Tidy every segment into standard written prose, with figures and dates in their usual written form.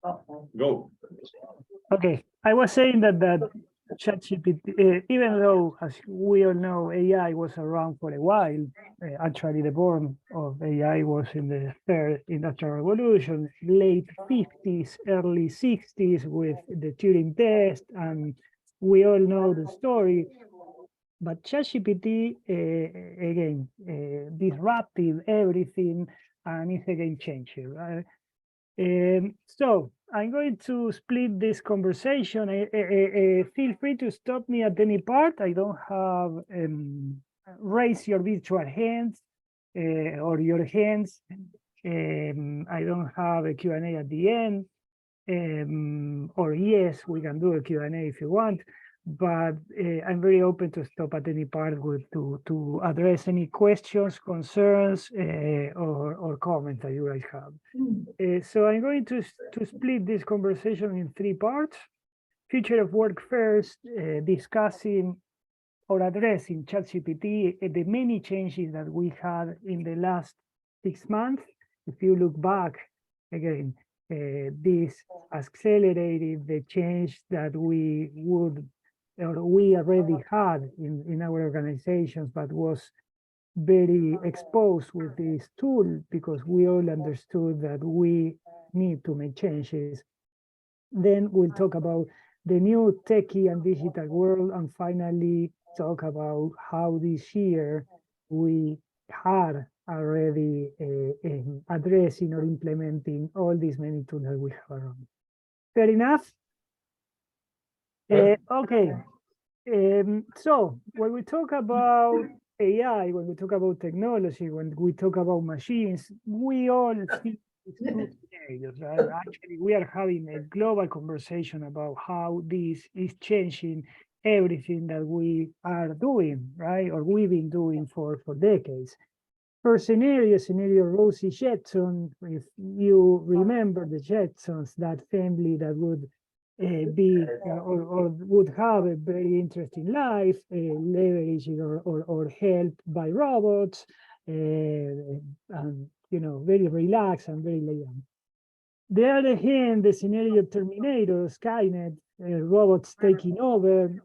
Go. Okay, I was saying that ChatGPT, even though, as we all know, AI was around for a while, actually the born of AI was in the third industrial revolution, late 50s, early 60s with the Turing test, and we all know the story. But ChatGPT, again, disrupted everything and is a game changer, right? So I'm going to split this conversation. Feel free to stop me at any part. I don't have raise your virtual hands or your hands. I don't have a Q&A at the end. Or yes, we can do a Q&A if you want. But I'm very open to stop at any part to address any questions, concerns, or comments that you guys have. So I'm going to split this conversation in three parts. Future of work first, discussing or addressing ChatGPT, the many changes that we had in the last 6 months. If you look back, again, this accelerated the change that we would, or we already had in our organizations, but was very exposed with this tool because we all understood that we need to make changes. Then we'll talk about the new techie and digital world, and finally talk about how this year we had already addressing or implementing all these many tools that we have around. Fair enough? Okay. So when we talk about AI, when we talk about technology, when we talk about machines, we all see these two scenarios, right? Actually, we are having a global conversation about how this is changing everything that we are doing, right? Or we've been doing for decades. First scenario, Rosie Jetson, if you remember the Jetsons, that family that would be or would have a very interesting life, leveraged or helped by robots, and very relaxed and very laid on. The other hand, the scenario of Terminator, Skynet, robots taking over,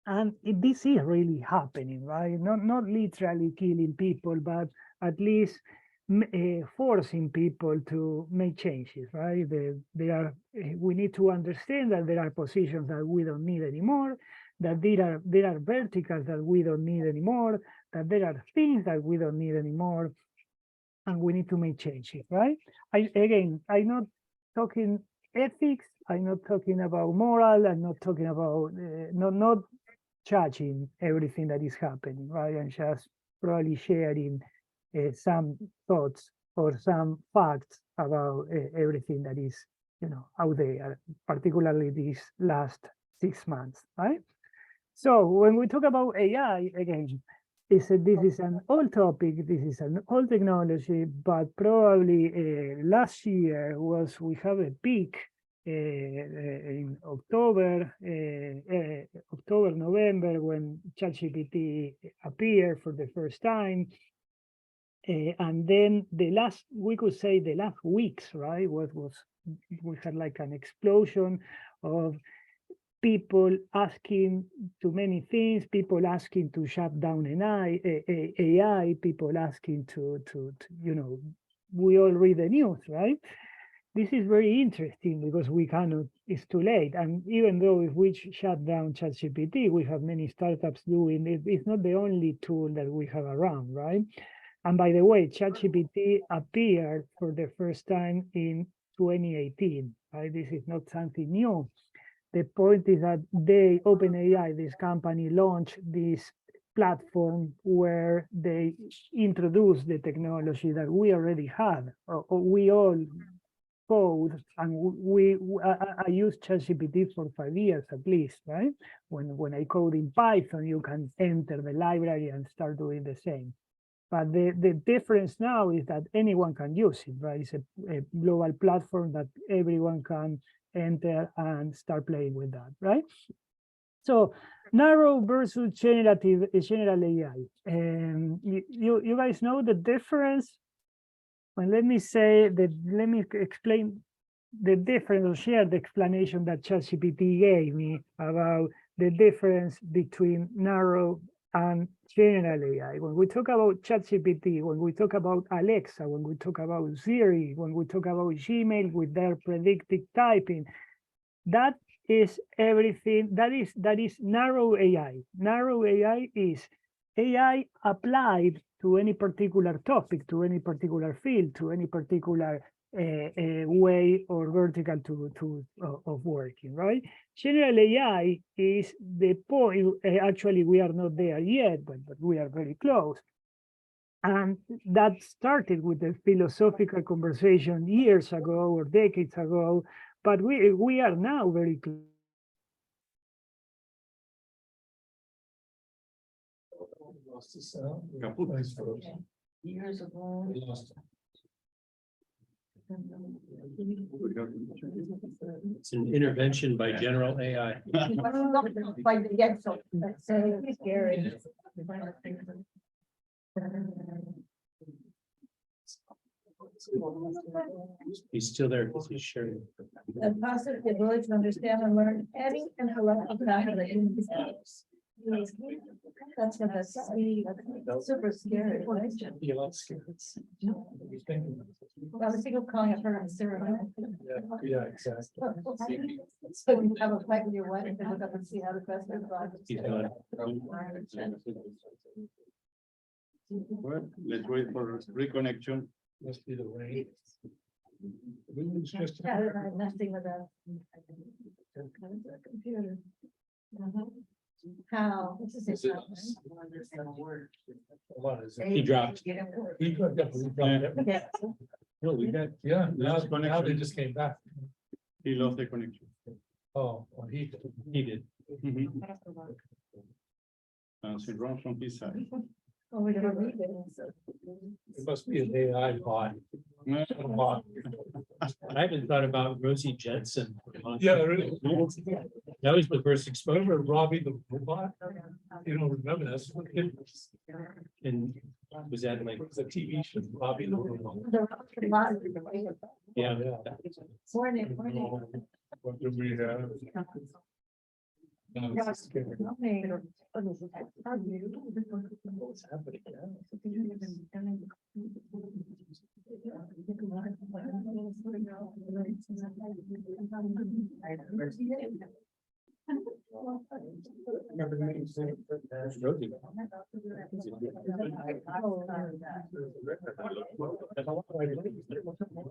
and this is really happening, right? Not literally killing people, but at least forcing people to make changes, right? We need to understand that there are positions that we don't need anymore, that there are verticals that we don't need anymore, that there are things that we don't need anymore, and we need to make changes, right? I'm not talking ethics, I'm not talking about moral, I'm not talking about, not judging everything that is happening, right? I'm just probably sharing some thoughts or some facts about everything that is, out there, particularly these last 6 months, right? So when we talk about AI, again, this is an old topic, this is an old technology, but probably last year we have a peak in October, November, when ChatGPT appeared for the first time. And then we could say the last weeks, right? We had like an explosion of people asking too many things, people asking to shut down AI, people asking to we all read the news, right? This is very interesting because we cannot, it's too late. And even though if we shut down ChatGPT, we have many startups doing it, it's not the only tool that we have around, right? And by the way, ChatGPT appeared for the first time in 2018, right? This is not something new. The point is that OpenAI, this company, launched this platform where they introduced the technology that we already had, or we all code, and I used ChatGPT for 5 years at least, right? When I code in Python, you can enter the library and start doing the same. But the difference now is that anyone can use it, right? It's a global platform that everyone can enter and start playing with that, right? So narrow versus general AI. You guys know the difference? Well, let me explain the difference, or share the explanation that ChatGPT gave me about the difference between narrow and general AI. When we talk about ChatGPT, when we talk about Alexa, when we talk about Siri, when we talk about Gmail with their predictive typing, that is everything. That is narrow AI. Narrow AI is AI applied to any particular topic, to any particular field, to any particular way or vertical of working, right? General AI is the point. Actually, we are not there yet, but we are very close. And that started with a philosophical conversation years ago or decades ago, but we are now very close. Lost the sound. Years ago. We lost it. It's an intervention by general AI. By the get so that's scary. He's still there because he's sharing. A positive ability to understand and learn any and hierarchical calculating themselves. That's what that's super scary. Be a lot scared. You're thinking. I was thinking of calling up her and Sarah. Yeah, exactly. So you have a fight with your wife and look up and see how the question He's gone. Well, let's wait for reconnection. Must be the rain. It's just. Yeah, I had nothing with a computer. How? This is it. He dropped. He dropped it. Yeah. No, we got. Yeah, Last now they connection. just came back. He lost the connection. Oh, well, he. He did. And it runs from his side. Oh, we gotta read it. It must be an AI bot. I haven't thought about Rosie Jensen. Yeah, really. That was the first exposure. Remember Robbie the robot? You don't remember that? And was that like, It was a TV show, Robbie the robot. yeah. Morning. What do we have? No, it's scary. What's happening now? Remember the meeting? Rosie.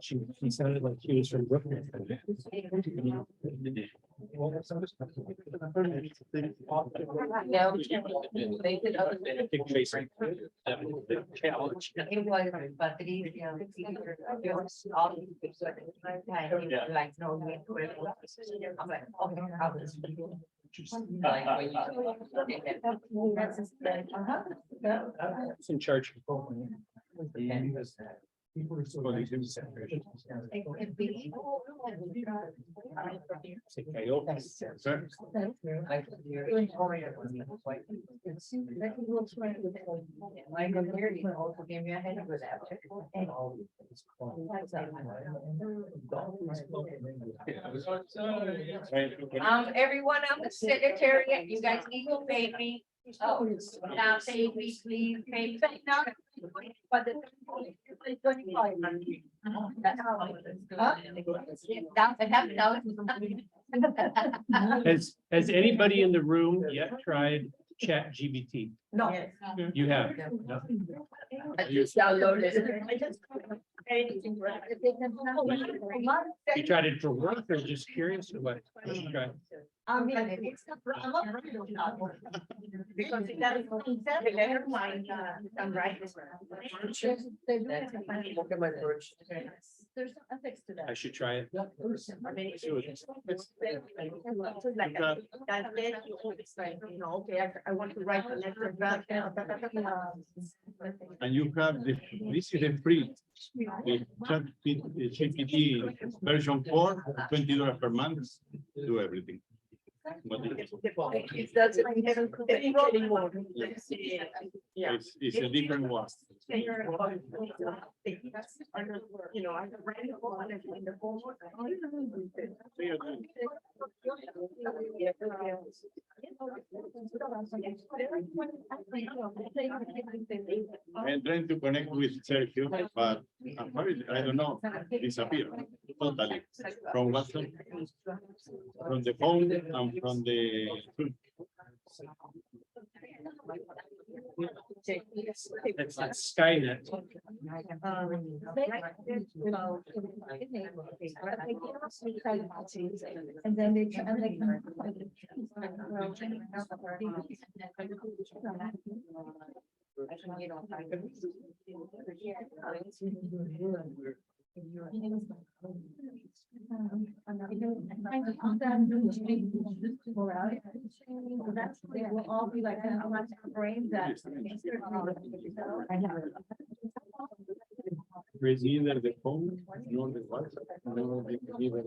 She sounded like she was from Brooklyn. Big face. Challenge. It was, but it is, yeah. It was all like, no, I'm like, okay, how does it do? Like, when you- It's in charge. People are so. It could be. Say, Coyote. Sir? Michael Leary also gave me a head with that. Everyone, I'm the secretary, you guys need to pay me. Oh, now pay me, please, pay me now. But the. Has anybody in the room yet tried ChatGPT? No. You have? No? I just downloaded it. You tried it for work or just curious or what? What you tried? I mean, it's not, I'm not right on that one. Because it doesn't, instead of never mind, I'm right. Look at my birch. There's no ethics to that. I should try it. I mean, it's like it's like, you know, okay, I want to write a letter back. And you have this is the free. The ChatGPT version 4, $20 per month, do everything. It doesn't anymore. Yeah. It's a different one. You know, I ran the phone in the phone. I'm trying to connect with Sergio, but I don't know, disappear totally from WhatsApp, from the phone and from the. It's Skynet. And then they try They will all be like, I want to brain that. It's either the phone, nor the WhatsApp, nor either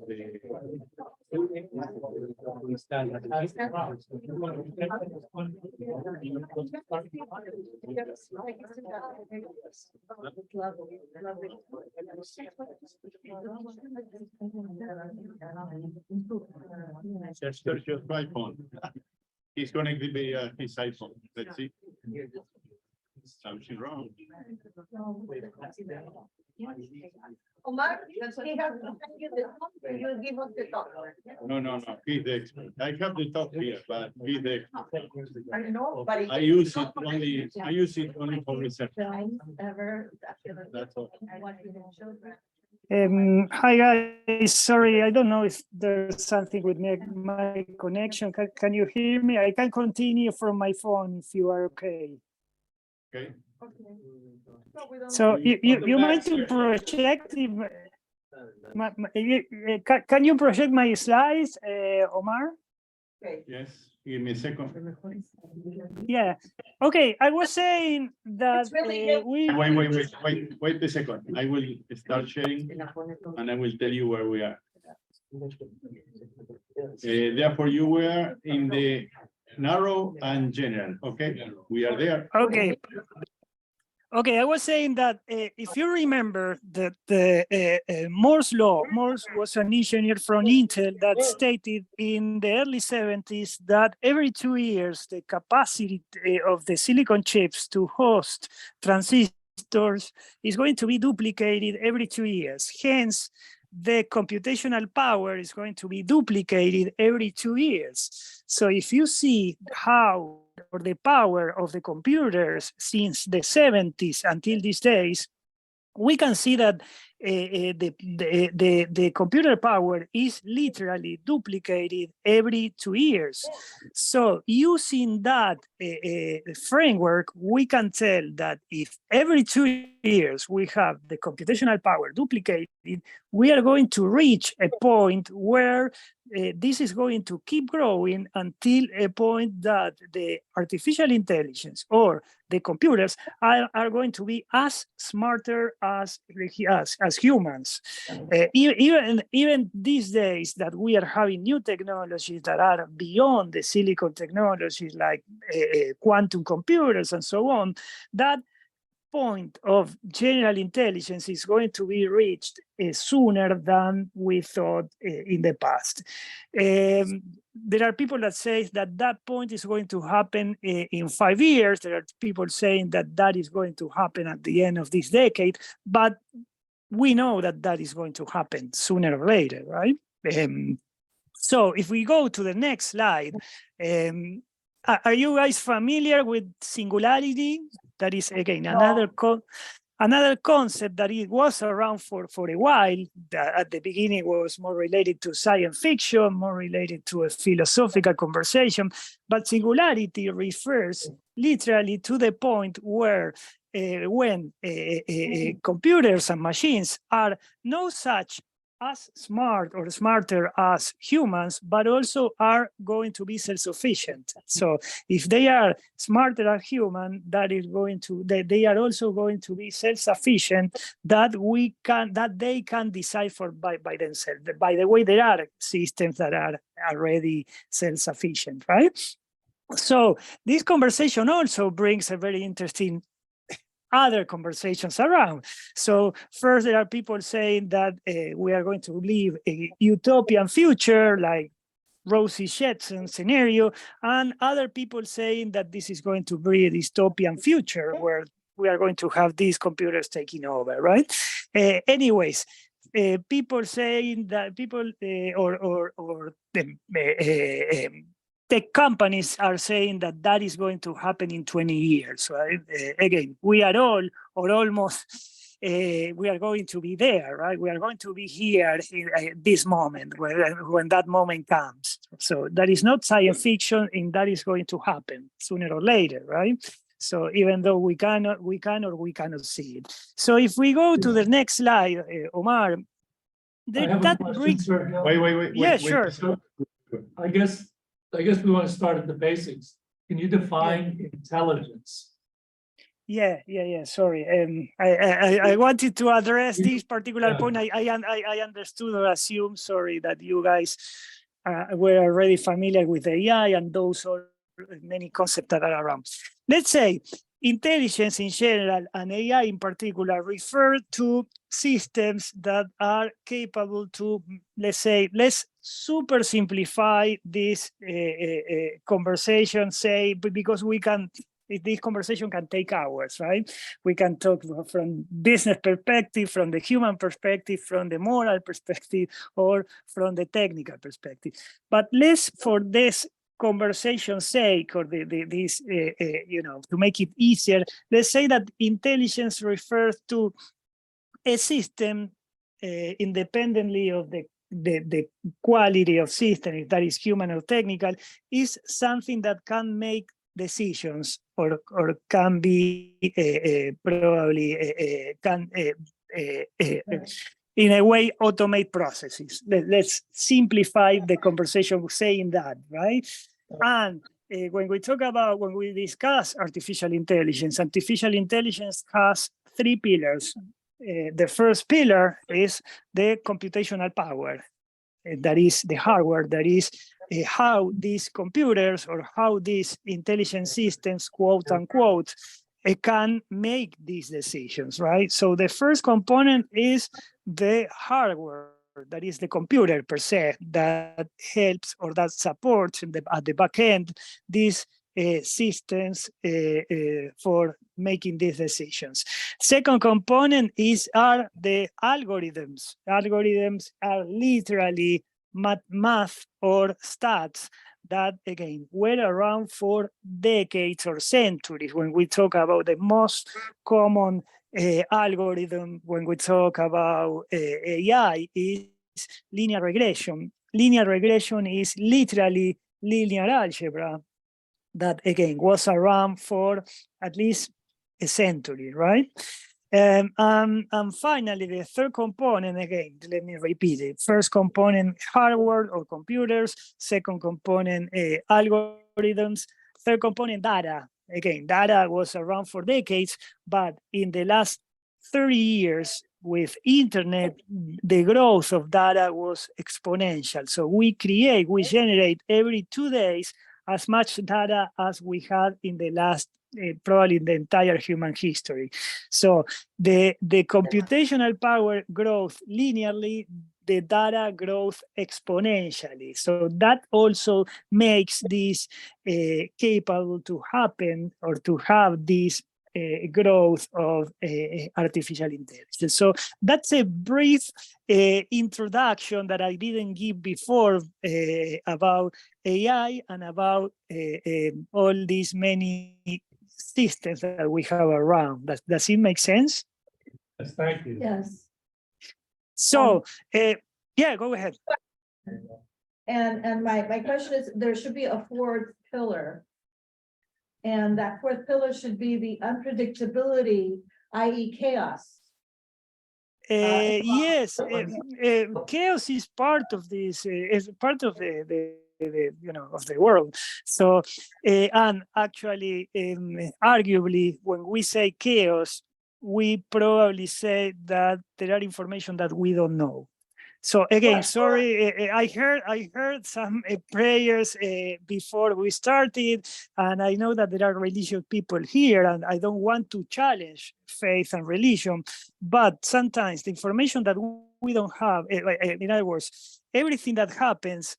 Sergio's iPhone. He's connected via his iPhone. Let's see. Something wrong. Omar, he has to send you the talk, you give us the talk. No. He's the expert. I have the top here, but he's the expert. I know, but. I use it only for research. Ever. That's all. Hi guys, sorry, I don't know if there's something with my connection. Can you hear me? I can continue from my phone if you are okay. Okay. So you mind to project, can you project my slides, Omar? Yes, give me a second. Yeah, okay, I was saying that Wait a second. I will start sharing and I will tell you where we are. Therefore, you were in the narrow and general, okay? We are there. Okay. Okay, I was saying that if you remember that the Moore's law, Morse was an engineer from Intel that stated in the early 70s that every 2 years, the capacity of the silicon chips to host transistors is going to be duplicated every 2 years. Hence, the computational power is going to be duplicated every 2 years. So if you see how or the power of the computers since the 70s until these days, we can see that the computer power is literally duplicated every 2 years. So using that framework, we can tell that if every 2 years we have the computational power duplicated, we are going to reach a point where this is going to keep growing until a point that the artificial intelligence or the computers are going to be as smarter as humans. Even these days that we are having new technologies that are beyond the silicon technologies like quantum computers and so on, that point of general intelligence is going to be reached sooner than we thought in the past. There are people that say that that point is going to happen in 5 years. There are people saying that that is going to happen at the end of this decade, but we know that that is going to happen sooner or later, right? So if we go to the next slide, are you guys familiar with singularity? That is, again, another concept that it was around for a while. That at the beginning was more related to science fiction, more related to a philosophical conversation. But singularity refers literally to the point where when computers and machines are no such as smart or smarter as humans, but also are going to be self-sufficient. So if they are smarter as human, that is going to, they are also going to be self-sufficient, that they can decide for by themselves. By the way, there are systems that are already self-sufficient, right? So this conversation also brings a very interesting other conversations around. So first, there are people saying that we are going to live a utopian future, like Rosie Jetson scenario, and other people saying that this is going to be a dystopian future where we are going to have these computers taking over, right? Anyways, people saying that tech companies are saying that that is going to happen in 20 years, right? Again, we are all, or almost, we are going to be there, right? We are going to be here in this moment, when that moment comes. So that is not science fiction, and that is going to happen sooner or later, right? So even though we can or we cannot see it. So if we go to the next slide, Omar, I have a question, Sergio. Wait. Yeah, sure. So I guess we want to start at the basics. Can you define intelligence? Yeah. Sorry. I wanted to address this particular point. I understood or assumed, sorry, that you guys were already familiar with AI and those are many concepts that are around. Let's say intelligence in general and AI in particular refer to systems that are capable to, let's super simplify this conversation, say, because this conversation can take hours, right? We can talk from business perspective, from the human perspective, from the moral perspective, or from the technical perspective. But let's, for this conversation's sake, or this, to make it easier, let's say that intelligence refers to a system independently of the quality of system, if that is human or technical, is something that can make decisions or can be probably can in a way automate processes. Let's simplify the conversation saying that, right? And when we discuss artificial intelligence has three pillars. The first pillar is the computational power. That is the hardware, that is how these computers or how these intelligent systems, quote unquote, can make these decisions, right? So the first component is the hardware, that is the computer per se, that helps or that supports at the back end these systems for making these decisions. Second component are the algorithms. Algorithms are literally math or stats that, again, were around for decades or centuries. When we talk about the most common algorithm, when we talk about AI, is linear regression. Linear regression is literally linear algebra that, again, was around for at least a century, right? And finally, the third component, again, let me repeat it. First component, hardware or computers. Second component, algorithms. Third component, data. Again, data was around for decades, but in the last 30 years, with internet, the growth of data was exponential. So we generate every 2 days as much data as we had in the last, probably in the entire human history. So the computational power growth linearly, the data growth exponentially. So that also makes this capable to happen, or to have this growth of artificial intelligence. So that's a brief introduction that I didn't give before about AI and about all these many systems that we have around. Does it make sense? Yes, thank you. Yes. So, yeah, go ahead. And my question is, there should be a fourth pillar. And that fourth pillar should be the unpredictability, i.e. chaos. Yes, chaos is part of this, is part of the of the world. So, and actually, arguably, when we say chaos, we probably say that there are information that we don't know. So again, sorry, I heard some prayers before we started, and I know that there are religious people here, and I don't want to challenge faith and religion, but sometimes the information that we don't have, in other words, everything that happens,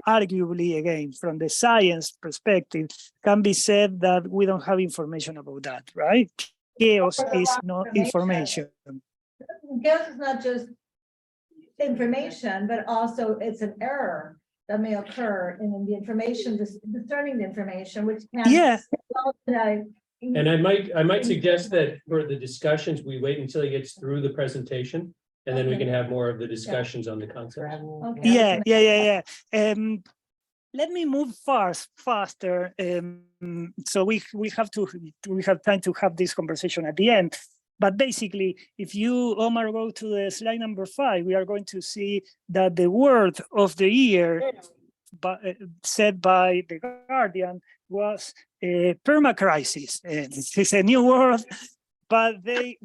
arguably, again, from the science perspective, can be said that we don't have information about that, right? Chaos is not information. Chaos is not just information, but also it's an error that may occur in the information, discerning the information, which can. Yeah. And I might suggest that for the discussions, we wait until he gets through the presentation, and then we can have more of the discussions on the concept. Okay. Yeah. Let me move faster. So we have time to have this conversation at the end. But basically, if you, Omar, go to the slide number 5, we are going to see that the word of the year said by The Guardian was permacrisis. It's a new word, but they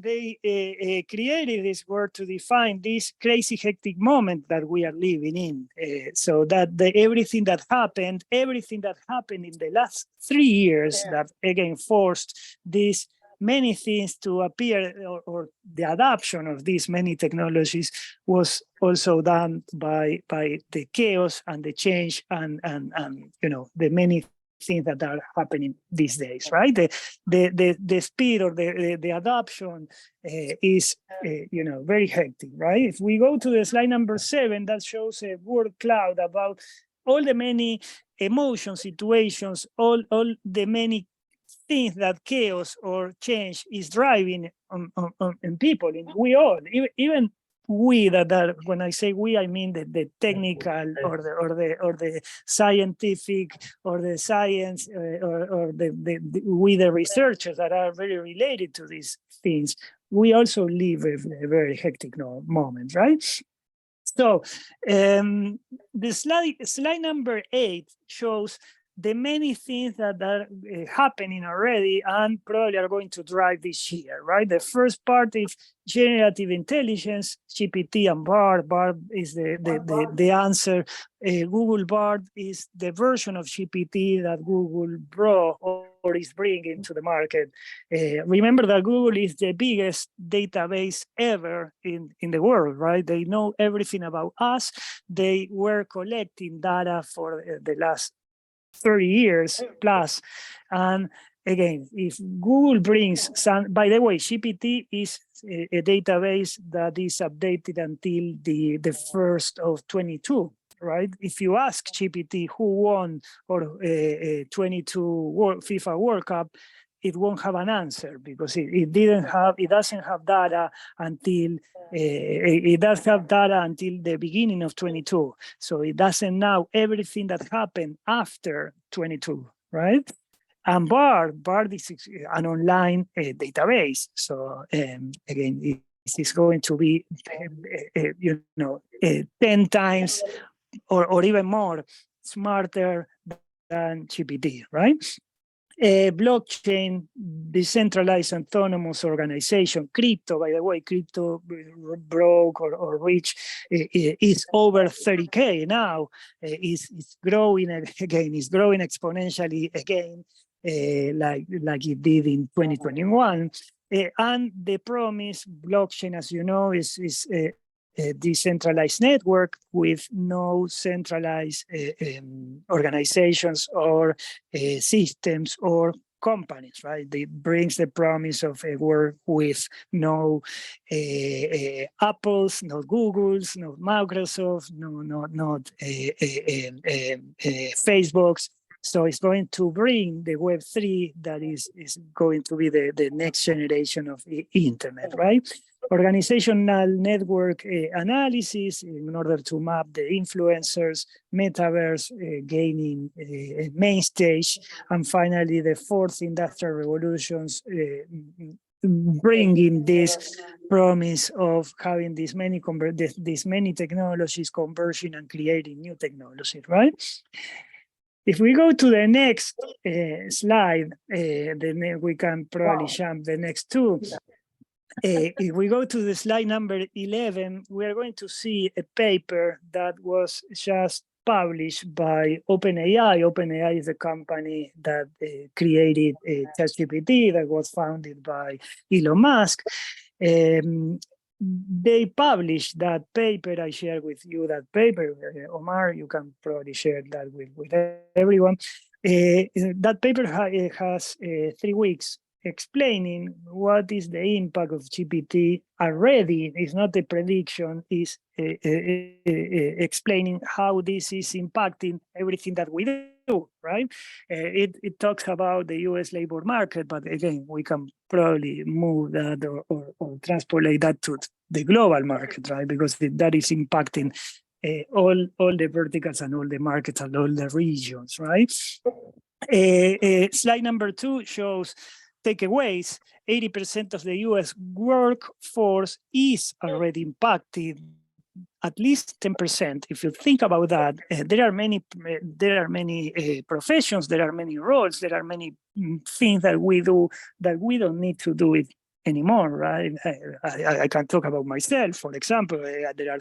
created this word to define this crazy hectic moment that we are living in. So that everything that happened in the last 3 years that again forced this many things to appear, or the adoption of these many technologies was also done by the chaos and the change and the many things that are happening these days, right? The speed or the adoption is very hectic, right? If we go to the slide number 7, that shows a word cloud about all the many emotion situations, all the many things that chaos or change is driving on people, and we all, even we that are, when I say we, I mean the technical or the scientific or the science or we the researchers that are very related to these things. We also live a very hectic moment, right? So the slide number 8 shows the many things that are happening already and probably are going to drive this year, right? The first part is generative intelligence, GPT and Bard. Bard is the answer. Google Bard is the version of GPT that Google brought or is bringing to the market. Remember that Google is the biggest database ever in the world, right? They know everything about us. They were collecting data for the last 30 years plus. And again, if Google brings some, by the way, GPT is a database that is updated until the 1st of 22, right? If you ask GPT who won or 22 FIFA World Cup, it won't have an answer because it doesn't have data until it does have data until the beginning of 22. So it doesn't know everything that happened after 22, right? And Bard is an online database. So again, it is going to be 10 times or even more smarter than GPT, right? Blockchain, decentralized autonomous organization, crypto, by the way, crypto broke or rich is over 30K now, is growing again, is growing exponentially again, like it did in 2021. And the promise, blockchain, as you know, is a decentralized network with no centralized organizations or systems or companies, right? It brings the promise of a world with no Apples, no Googles, no Microsoft, not Facebooks. So it's going to bring the Web3 that is going to be the next generation of internet, right? Organizational network analysis in order to map the influencers, metaverse gaining main stage, and finally the fourth industrial revolutions bringing this promise of having these many technologies converging and creating new technologies, right? If we go to the next slide, then we can probably jump the next two. If we go to the slide number 11, we are going to see a paper that was just published by OpenAI. OpenAI is a company that created ChatGPT that was founded by Elon Musk. They published that paper. I shared with you that paper. Omar, you can probably share that with everyone. That paper has 3 weeks explaining what is the impact of GPT already. It's not a prediction, it's explaining how this is impacting everything that we do, right? It talks about the US labor market, but again, we can probably move that or transpolate that to the global market, right? Because that is impacting all the verticals and all the markets and all the regions, right? Slide number 2 shows takeaways. 80% of the US workforce is already impacted, at least 10%. If you think about that, there are many professions, there are many roles, there are many things that we do that we don't need to do it anymore, right? I can talk about myself, for example. There are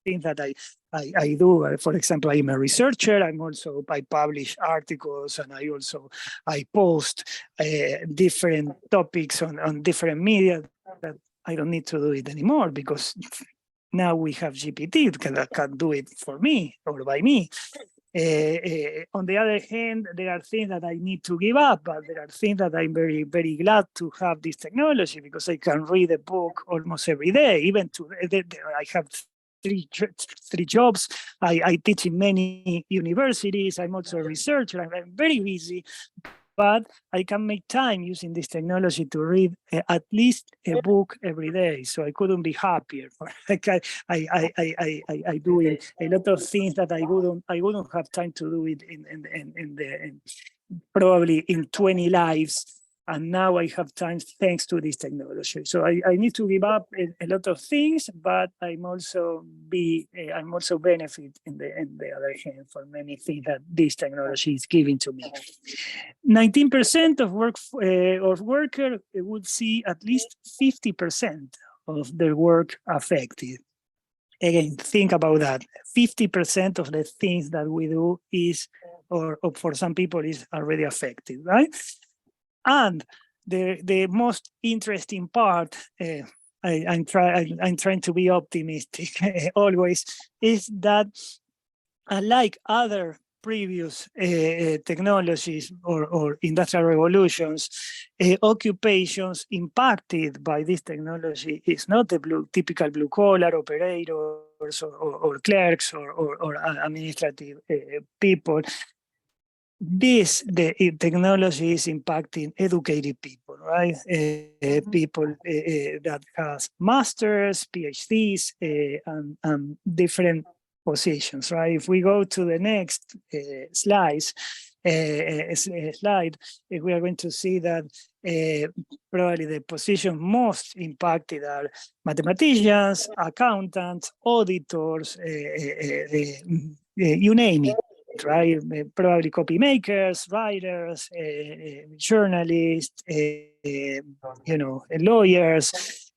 things that I do. For example, I'm a researcher. I publish articles, and I post different topics on different media that I don't need to do it anymore because now we have GPT that can do it for me or by me. On the other hand, there are things that I need to give up, but there are things that I'm very, very glad to have this technology because I can read a book almost every day. Even I have three jobs. I teach in many universities. I'm also a researcher. I'm very busy, but I can make time using this technology to read at least a book every day. So I couldn't be happier. I do a lot of things that I wouldn't have time to do it in probably in 20 lives. And now I have time thanks to this technology. So I need to give up a lot of things, but I'm also benefit in the other hand for many things that this technology is giving to me. 19% of workers would see at least 50% of their work affected. Again, think about that. 50% of the things that we do is, or for some people, is already affected, right? And the most interesting part, I'm trying to be optimistic always, is that unlike other previous technologies or industrial revolutions, occupations impacted by this technology is not the typical blue collar operators or clerks or administrative people. The technology is impacting educated people, right? People that has masters, PhDs, and different positions, right? If we go to the next slide, we are going to see that probably the position most impacted are mathematicians, accountants, auditors, you name it. Right, probably copy makers, writers, journalists, lawyers.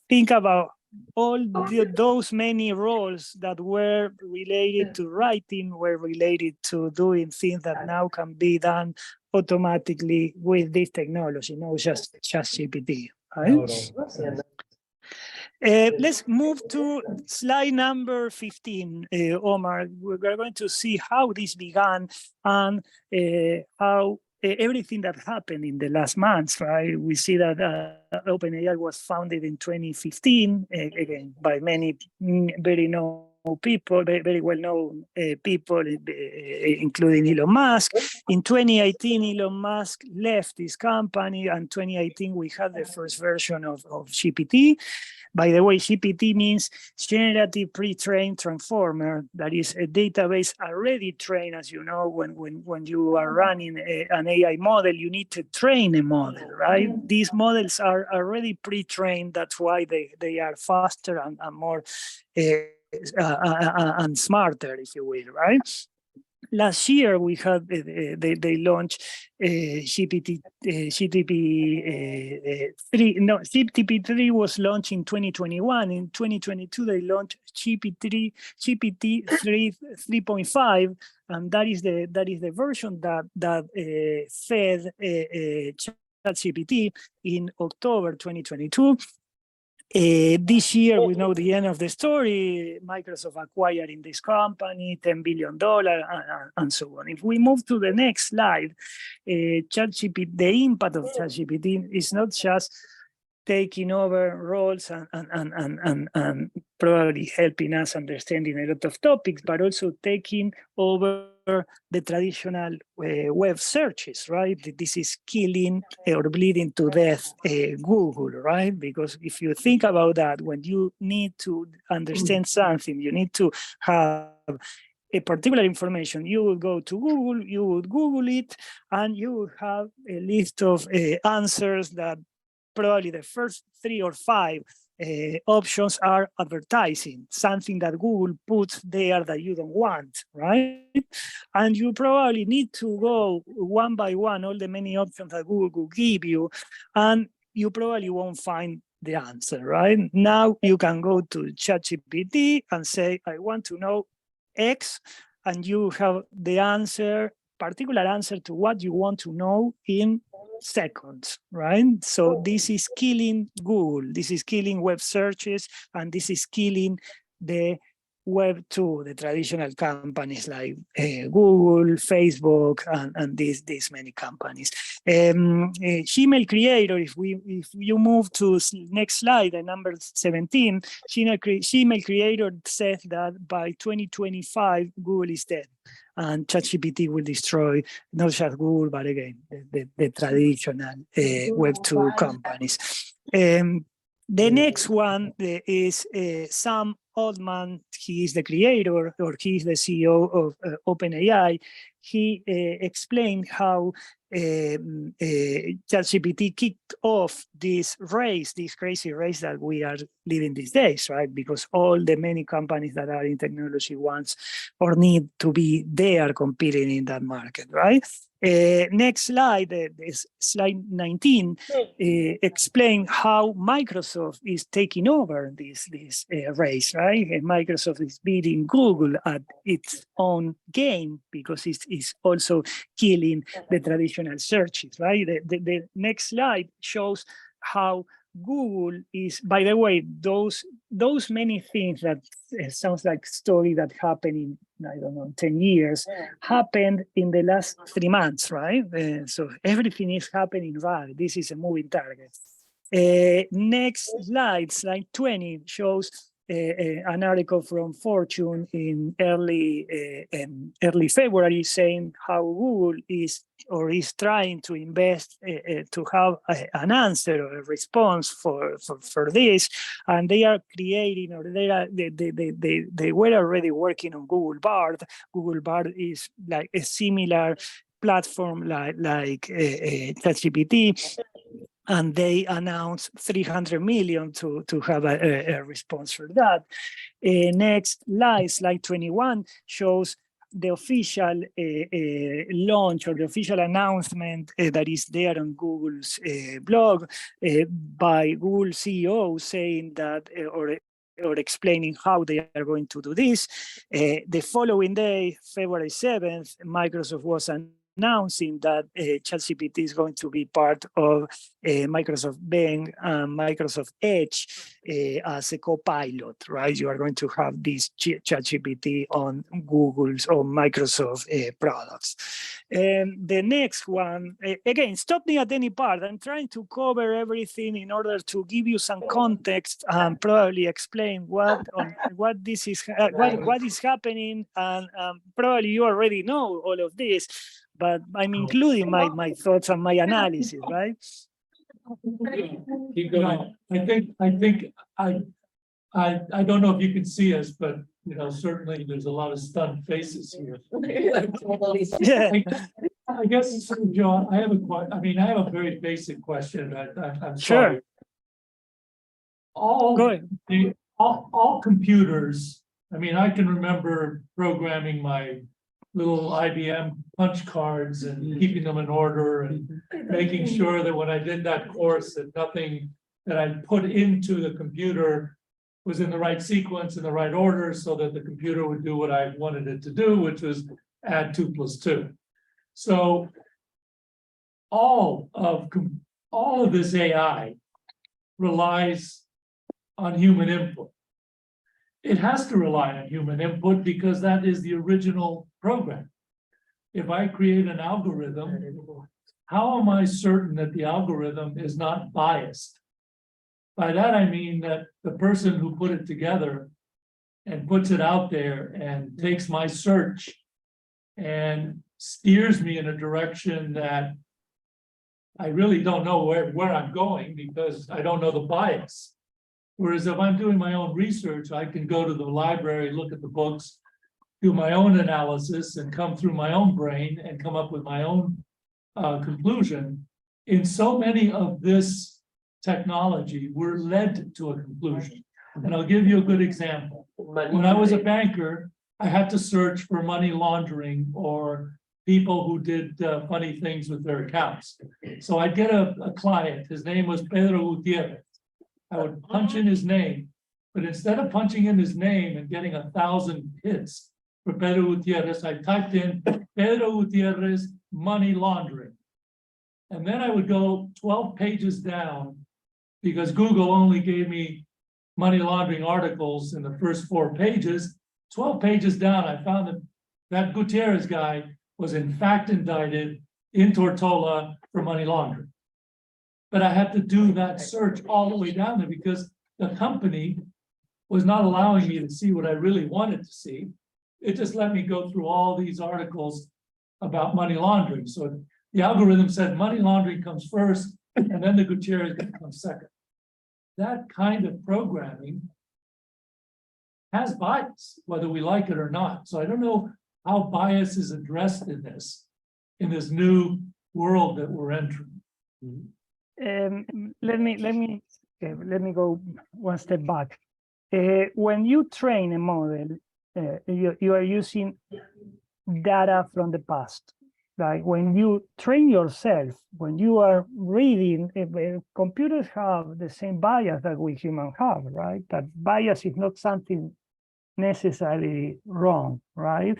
Think about all those many roles that were related to writing, were related to doing things that now can be done automatically with this technology, not just GPT. Right? Let's move to slide number 15, Omar. We're going to see how this began and how everything that happened in the last months, right? We see that OpenAI was founded in 2015, again, by many very known people, very well-known people, including Elon Musk. In 2018, Elon Musk left this company, and 2018 we had the first version of GPT. by the way, GPT means generative pre-trained transformer. That is a database already trained. As you know, when you are running an AI model, you need to train a model, right? These models are already pre-trained. That's why they are faster and more and smarter, if you will, right? Last year we had they launched GPT-3 was launched in 2021. In 2022 they launched GPT 3.5, and that is the version that fed ChatGPT in October 2022. This year, we know the end of the story. Microsoft acquiring this company, $10 billion, and so on. If we move to the next slide, ChatGPT, the impact of ChatGPT is not just taking over roles and probably helping us understanding a lot of topics, but also taking over the traditional web searches, right? This is killing or bleeding to death Google, right? Because if you think about that, when you need to understand something, you need to have a particular information, you will go to Google, you would Google it, and you will have a list of answers that probably the first 3 or 5 options are advertising, something that Google puts there that you don't want, right? And you probably need to go one by one, all the many options that Google could give you, and you probably won't find the answer, right? Now you can go to ChatGPT and say, I want to know X, and you have the answer, particular answer to what you want to know in seconds, right? So this is killing Google, this is killing web searches, and this is killing the Web 2, the traditional companies like Google, Facebook, and these many companies. Gmail Creator, if you move to next slide, number 17, Gmail Creator says that by 2025, Google is dead. And ChatGPT will destroy not just Google, but again, the traditional Web 2 companies. The next one is Sam Altman. He is the creator, or he is the CEO of OpenAI. He explained how ChatGPT kicked off this race, this crazy race that we are living these days, right? Because all the many companies that are in technology wants or need to be there competing in that market, right? Next slide, is slide 19, explain how Microsoft is taking over this race, right? And Microsoft is beating Google at its own game because it's also killing the traditional searches, right? The next slide shows how Google is, by the way, those many things that sounds like story that happened in, I don't know, 10 years, happened in the last 3 months, right? So everything is happening right. This is a moving target. Next slide, slide 20, shows an article from Fortune in early February saying how Google is trying to invest to have an answer or a response for this, and they are creating, or they were already working on Google Bard. Google Bard is like a similar platform like ChatGPT. And they announced $300 million to have a response for that. Next slide 21 shows the official launch or the official announcement that is there on Google's blog by Google CEO saying that, or explaining how they are going to do this. The following day, February 7th, Microsoft was announcing that ChatGPT is going to be part of Microsoft Bing and Microsoft Edge as a co-pilot, right? You are going to have this ChatGPT on Google's or Microsoft products. The next one, again, stop me at any part. I'm trying to cover everything in order to give you some context and probably explain what is happening, and probably you already know all of this, but I'm including my thoughts and my analysis, right? Keep going. No, I don't know if you can see us, but, you know, certainly there's a lot of stunned faces here. Yeah. I guess, John, I have I have a very basic question. I'm Sure. sorry. All, Go ahead. all computers, I mean, I can remember programming my little IBM punch cards and keeping them in order and making sure that when I did that course, that nothing that I put into the computer was in the right sequence, in the right order, so that the computer would do what I wanted it to do, which was add 2 + 2. So all of this AI relies on human input. It has to rely on human input because that is the original program. If I create an algorithm, how am I certain that the algorithm is not biased? By that, I mean that the person who put it together and puts it out there and takes my search and steers me in a direction that I really don't know where I'm going because I don't know the bias. Whereas if I'm doing my own research, I can go to the library, look at the books, do my own analysis and come through my own brain and come up with my own conclusion. In so many of this technology, we're led to a conclusion. And I'll give you a good example. When I was a banker, I had to search for money laundering or people who did funny things with their accounts. So I'd get a client, his name was Pedro Gutierrez. I would punch in his name, but instead of punching in his name and getting 1,000 hits for Pedro Gutierrez, I typed in Pedro Gutierrez money laundering. And then I would go 12 pages down because Google only gave me money laundering articles in the first 4 pages. 12 pages down, I found that Gutierrez guy was in fact indicted in Tortola for money laundering. But I had to do that search all the way down there because the company was not allowing me to see what I really wanted to see. It just let me go through all these articles about money laundering. So the algorithm said money laundering comes first, and then the Gutierrez comes second. That kind of programming has bias, whether we like it or not. So I don't know how bias is addressed in this new world that we're entering. Let me go one step back. When you train a model, you are using data from the past. Like when you train yourself, when you are reading, computers have the same bias that we humans have, right? That bias is not something necessarily wrong, right?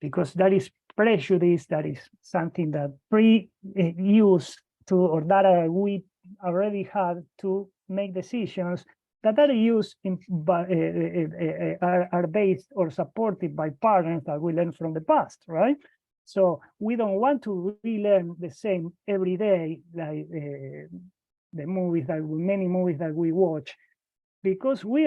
Because that is prejudice, that is something that pre-used to, or data we already had to make decisions that are used in, are based or supported by patterns that we learned from the past, right? So we don't want to relearn the same every day, like the movies that many movies that we watch, because we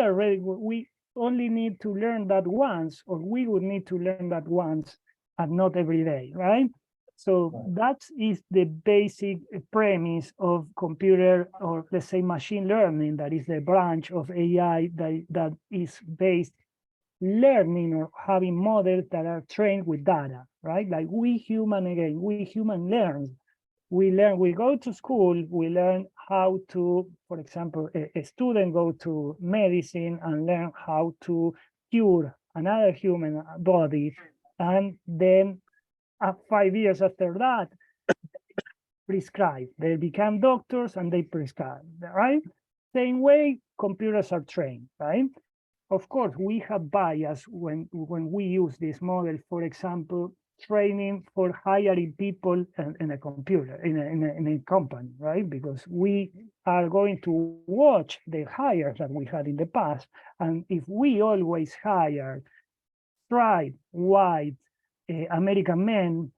only need to learn that once, or we would need to learn that once and not every day, right? So that is the basic premise of computer, or let's say machine learning, that is the branch of AI that is based learning or having models that are trained with data, right? Like we human learn. We go to school, we learn how to, for example, a student go to medicine and learn how to cure another human body. And then 5 years after that, prescribe. They become doctors and they prescribe, right? Same way computers are trained, right? Of course, we have bias when we use this model, for example, training for hiring people in a computer, in a company, right? Because we are going to watch the hires that we had in the past. And if we always hire straight, white, American men,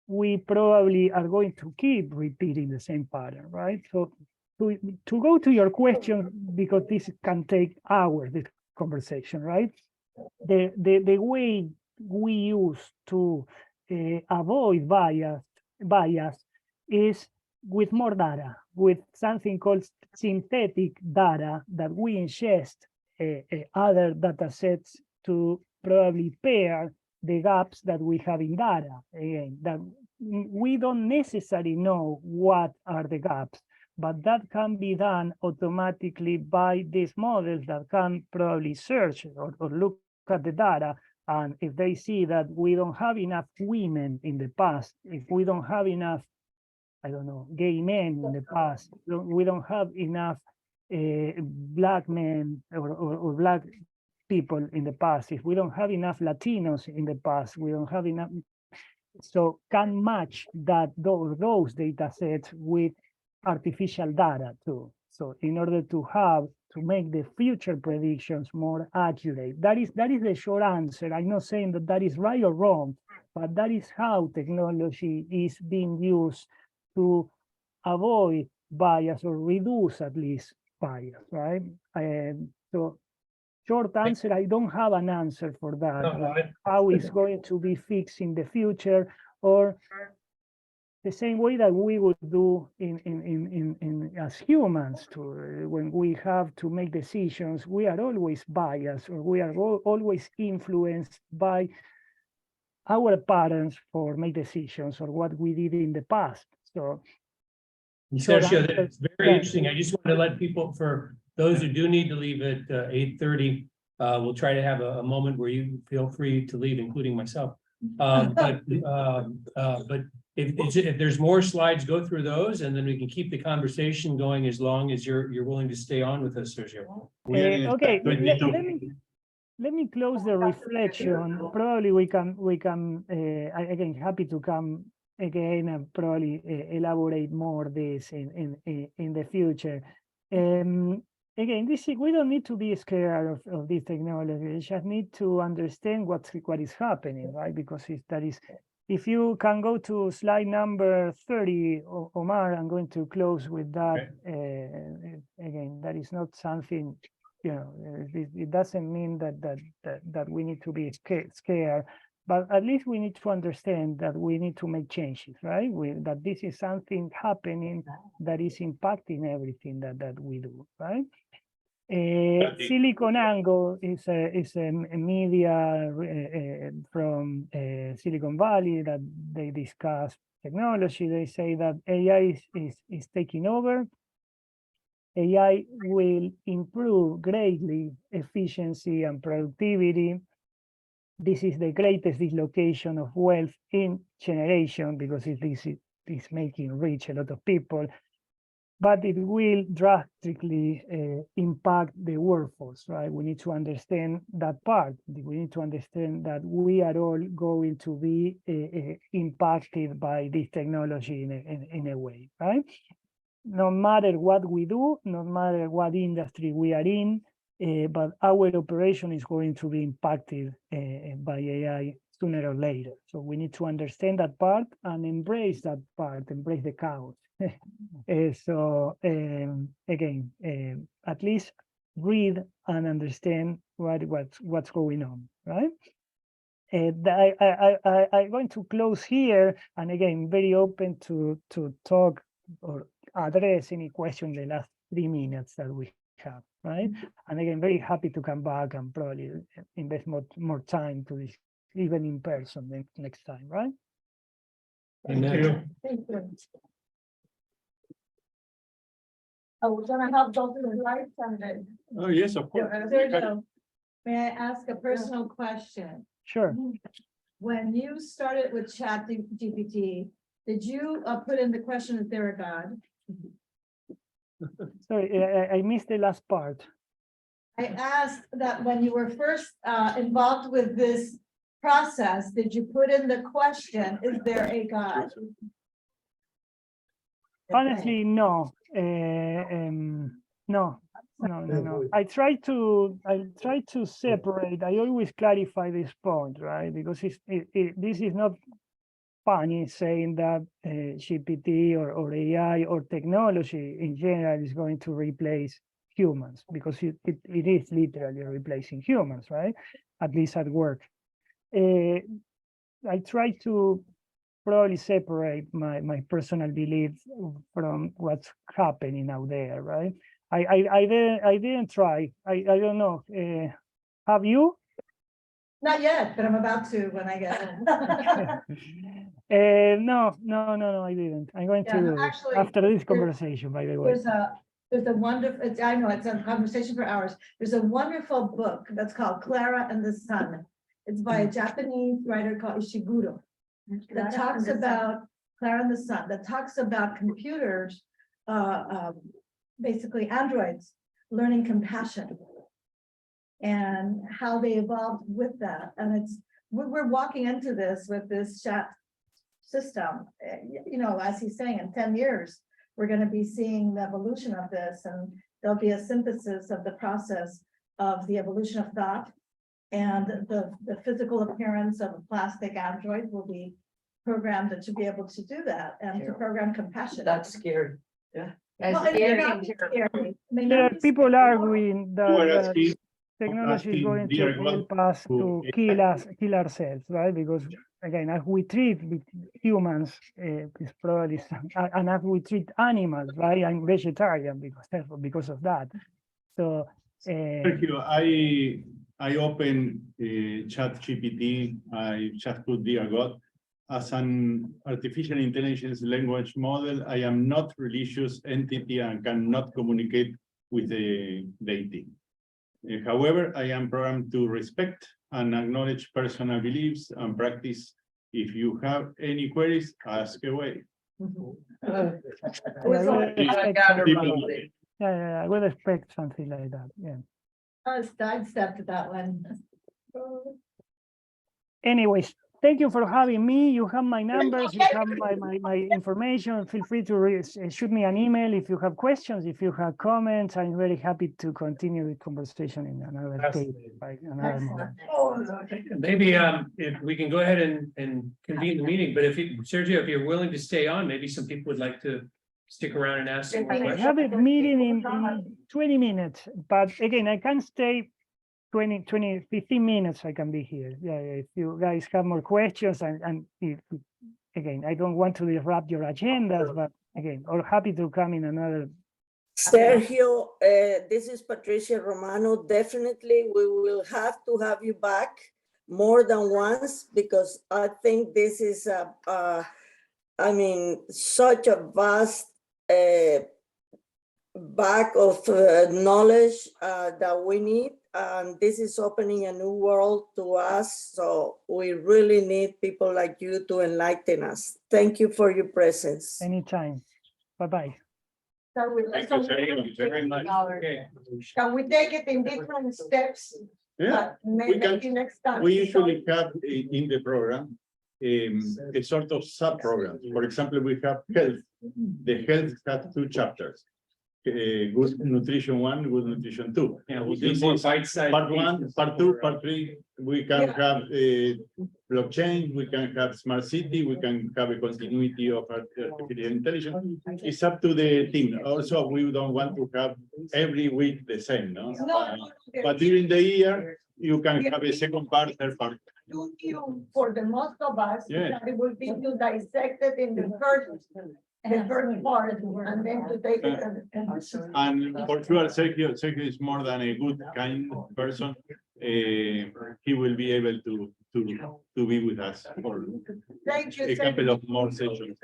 we probably are going to keep repeating the same pattern, right? So to go to your question, because this can take hours, this conversation, right? The way we use to avoid bias is with more data, with something called synthetic data that we ingest other data sets to probably pair the gaps that we have in data. Again, that we don't necessarily know what are the gaps, but that can be done automatically by these models that can probably search or look at the data. And if they see that we don't have enough women in the past, if we don't have enough, I don't know, gay men in the past, we don't have enough black men or black people in the past, if we don't have enough Latinos in the past, we don't have enough, so can match those data sets with artificial data too. So in order to make the future predictions more accurate, that is the short answer. I'm not saying that is right or wrong, but that is how technology is being used to avoid bias or reduce at least bias, right? So short answer, I don't have an answer for that. No, How it's going to be fixed in the future, or the same way that we would do in as humans when we have to make decisions, we are always biased, or we are always influenced by our parents for make decisions or what we did in the past. So Sergio, that's very yeah. interesting. I just want to let people, for those who do need to leave at 8:30, we'll try to have a moment where you feel free to leave, including myself. But if there's more slides, go through those, and then we can keep the conversation going as long as you're willing to stay on with us, Sergio. Okay, let me close the reflection. Probably we can again, happy to come again and probably elaborate more this in the future. Again, we don't need to be scared of this technology. We just need to understand what is happening, right? Because if you can go to slide number 30, Omar, I'm going to close with that. Again, that is not something, it doesn't mean that we need to be scared, but at least we need to understand that we need to make changes, right? That this is something happening that is impacting everything that we do, right? SiliconANGLE is a media from Silicon Valley that they discuss technology. They say that AI is taking over. AI will improve greatly efficiency and productivity. This is the greatest dislocation of wealth in generation because this is making rich a lot of people. But it will drastically impact the workforce, right? We need to understand that part. We need to understand that we are all going to be impacted by this technology in a way, right? No matter what we do, no matter what industry we are in, but our operation is going to be impacted by AI sooner or later. So we need to understand that part and embrace that part, embrace the chaos. Again, at least read and understand what's going on, right? I'm going to close here, and again, very open to talk or address any question in the last 3 minutes that we have, right? And again, very happy to come back and probably invest more time to this, even in person next time, right? Thank you. Thank you. Oh, we're gonna have both of the lights on then. Oh, yes, of course. Sergio, may I ask a personal question? Sure. When you started with ChatGPT, did you put in the question that they're a god? Sorry, I missed the last part. I asked that when you were first involved with this process, did you put in the question, is there a God? Honestly, no. No. I try to separate. I always clarify this point, right? Because this is not funny saying that GPT or AI or technology in general is going to replace humans, because it is literally replacing humans, right? At least at work. I try to probably separate my personal beliefs from what's happening out there, right? I didn't try. I don't know. Have you? Not yet, but I'm about to when I get home. No, I didn't. I'm going Yeah, to no, do it actually, after this there- conversation, by the way. There's a wonderful, I know it's a conversation for hours. There's a wonderful book that's called Clara and the Sun. It's by a Japanese writer called Ishiguro. That talks about Clara and the Sun, that talks about computers, basically androids, learning compassion. And how they evolved with that. And we're walking into this with this chat system. You know, as he's saying, in 10 years, we're going to be seeing the evolution of this, and there'll be a synthesis of the process of the evolution of thought. And the physical appearance of a plastic android will be programmed to be able to do that and to program compassion. That's scary. Well, That's it may scary. not be scary. It may There not are be people scary. arguing You were that asking, technology is going to dear help God, us who- to kill ourselves, right? Because again, as we treat humans, is probably and as we treat animals, right? I'm vegetarian because of that. So Sergio, I opened ChatGPT. I just put dear God as an artificial intelligence language model. I am not religious entity and cannot communicate with the deity. However, I am programmed to respect and acknowledge personal beliefs and practice. If you have any queries, ask away. I would expect something like that. Yeah. I sidestepped that one. Anyways, thank you for having me. You have my numbers, you have my information. Feel free to shoot me an email if you have questions, if you have comments. I'm very happy to continue the conversation in another day, like another moment. Maybe if we can go ahead and convene the meeting, but Sergio, if you're willing to stay on, maybe some people would like to stick around and ask some more I questions. have a meeting in 20 minutes, but again, I can stay 15 minutes. I can be here. Yeah, if you guys have more questions and if, again, I don't want to disrupt your agendas, but again, I'm happy to come in another. Sergio, this is Patricia Romano. Definitely, we will have to have you back more than once because I think this is such a vast bag of knowledge that we need. And this is opening a new world to us. So we really need people like you to enlighten us. Thank you for your presence. Anytime. Bye-bye. Thank you, Sergio, very much. Okay. Can we take it in different steps? Yeah, Maybe next time. we usually have in the program a sort of sub-program. For example, we have health. The health has 2 chapters. Good nutrition 1, good nutrition 2. Yeah, we'll do This more is bite-sized. Part 1, pieces part 2, for, part 3. We can have a blockchain, we can have smart city, we can have a continuity of artificial intelligence. It's up to the team. Also, we don't want to have every week the same, no? But during the year, you can have a second part, third part. For the most of us, Yeah. it will be to dissect it in the first part, and then to take it And for sure, Sergio is more than a good, kind person. He will be able to be with us for Thank you. a couple of more sessions.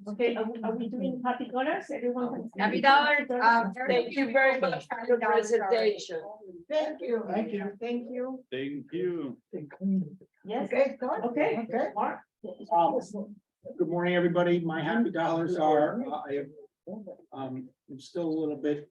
Okay, are we doing happy colors? Everyone. Happy dollars. Thank you very much for your presentation. Thank you. Thank you. Thank you. Thank you. Yes. Okay, go on. Okay, Mark. Good morning, everybody. My happy dollars are, I'm still a little bit